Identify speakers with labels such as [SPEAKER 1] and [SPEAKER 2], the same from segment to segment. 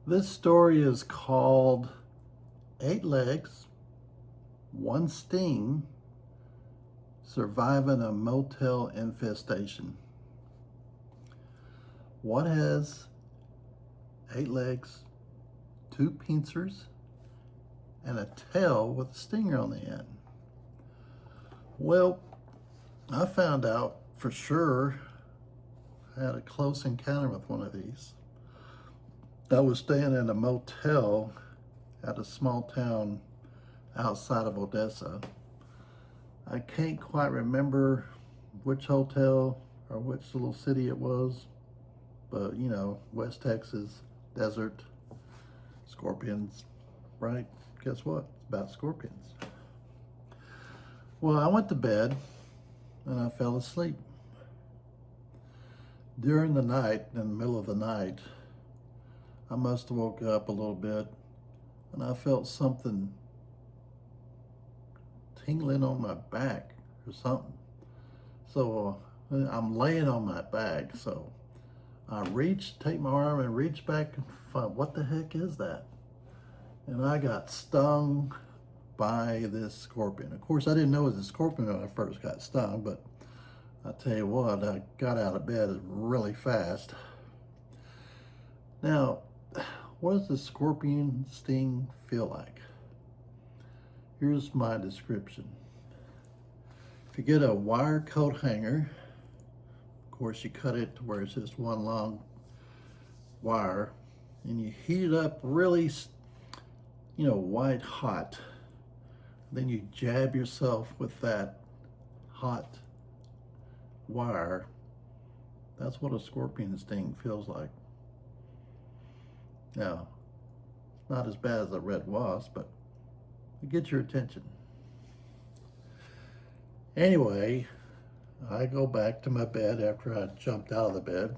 [SPEAKER 1] This story is called Eight Legs, One Sting, Surviving a Motel Infestation. What has eight legs, two pincers, and a tail with a stinger on the end? Well, I found out for sure. I had a close encounter with one of these. I was staying in a motel at a small town outside of Odessa. I can't quite remember which hotel or which little city it was, but West Texas, desert, scorpions, right? Guess what? It's about scorpions. Well, I went to bed and I fell asleep. During the night, in the middle of the night, I must have woke up a little bit and I felt something tingling on my back or something. So I'm laying on my back. So I take my arm and reach back and find, what the heck is that? And I got stung by this scorpion. Of course, I didn't know it was a scorpion when I first got stung, but I tell you what, I got out of bed really fast. Now, what does the scorpion sting feel like? Here's my description. If you get a wire coat hanger, of course you cut it to where it's just one long wire, and you heat it up really, white hot. Then you jab yourself with that hot wire. That's what a scorpion sting feels like. Now, it's not as bad as a red wasp, but it gets your attention. Anyway, I go back to my bed after I jumped out of the bed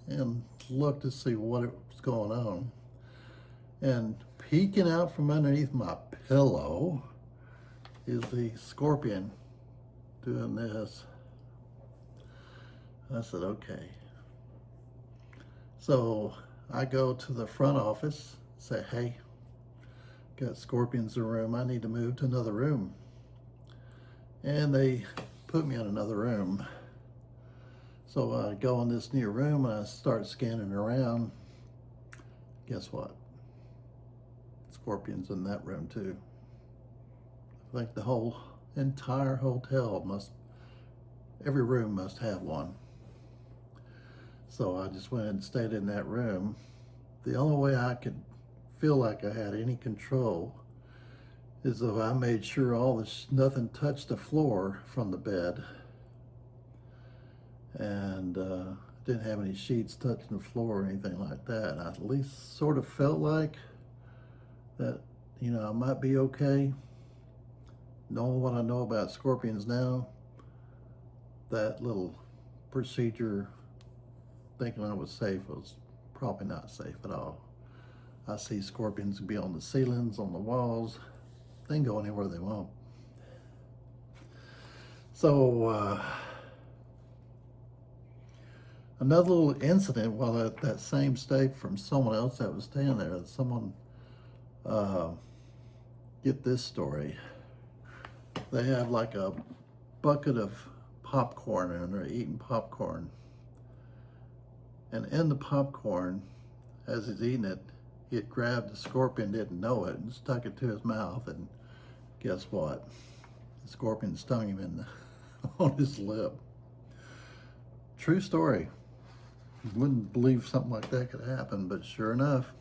[SPEAKER 1] and look to see what was going on. And peeking out from underneath my pillow is the scorpion doing this. I said, okay. So I go to the front office, say, hey, got scorpions in the room. I need to move to another room. And they put me in another room. So I go in this new room and I start scanning around. Guess what? Scorpions in that room too. I think the whole entire hotel every room must have one. So I just went and stayed in that room. The only way I could feel like I had any control is if I made sure nothing touched the floor from the bed, and didn't have any sheets touching the floor or anything like that. I at least sort of felt like that, I might be okay. Knowing what I know about scorpions now, that little procedure, thinking I was safe, was probably not safe at all. I see scorpions be on the ceilings, on the walls. They can go anywhere they want. So another little incident while at that same state from someone else that was staying there. Someone get this story. They have like a bucket of popcorn and they're eating popcorn. And in the popcorn, as he's eating it, he had grabbed the scorpion, didn't know it, and stuck it to his mouth. And guess what? The scorpion stung him on his lip. True story. You wouldn't believe something like that could happen, but sure enough,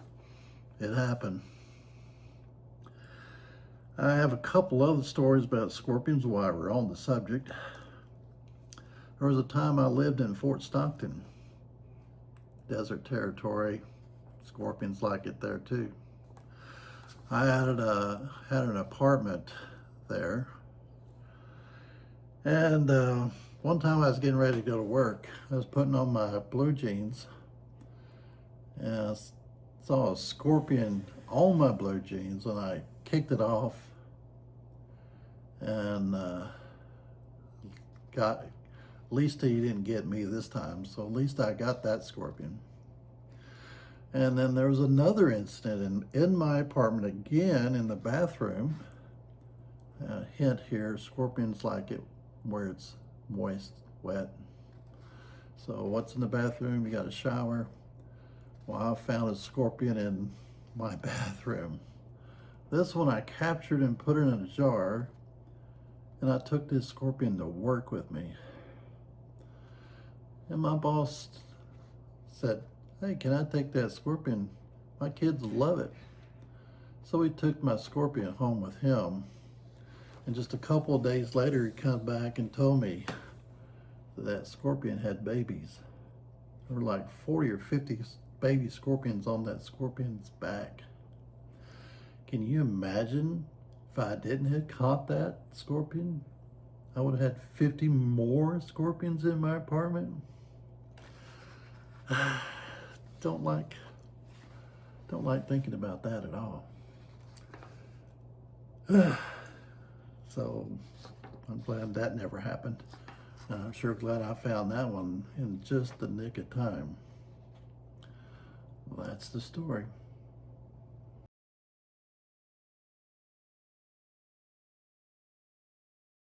[SPEAKER 1] it happened. I have a couple other stories about scorpions while we're on the subject. There was a time I lived in Fort Stockton, desert territory. Scorpions like it there too. I had an apartment there, and one time I was getting ready to go to work. I was putting on my blue jeans, and I saw a scorpion on my blue jeans, and I kicked it off, and at least he didn't get me this time, so at least I got that scorpion. And then there was another incident in my apartment again in the bathroom. Hint here, scorpions like it where it's moist, wet. So what's in the bathroom? You got a shower. Well, I found a scorpion in my bathroom. This one I captured and put it in a jar, and I took this scorpion to work with me. And my boss said, "Hey, can I take that scorpion? My kids love it." So he took my scorpion home with him. And just a couple of days later, he came back and told me that that scorpion had babies. There were like 40 or 50 baby scorpions on that scorpion's back. Can you imagine if I didn't have caught that scorpion? I would have had 50 more scorpions in my apartment. Don't like thinking about that at all. So I'm glad that never happened. And I'm sure glad I found that one in just the nick of time. Well, that's the story.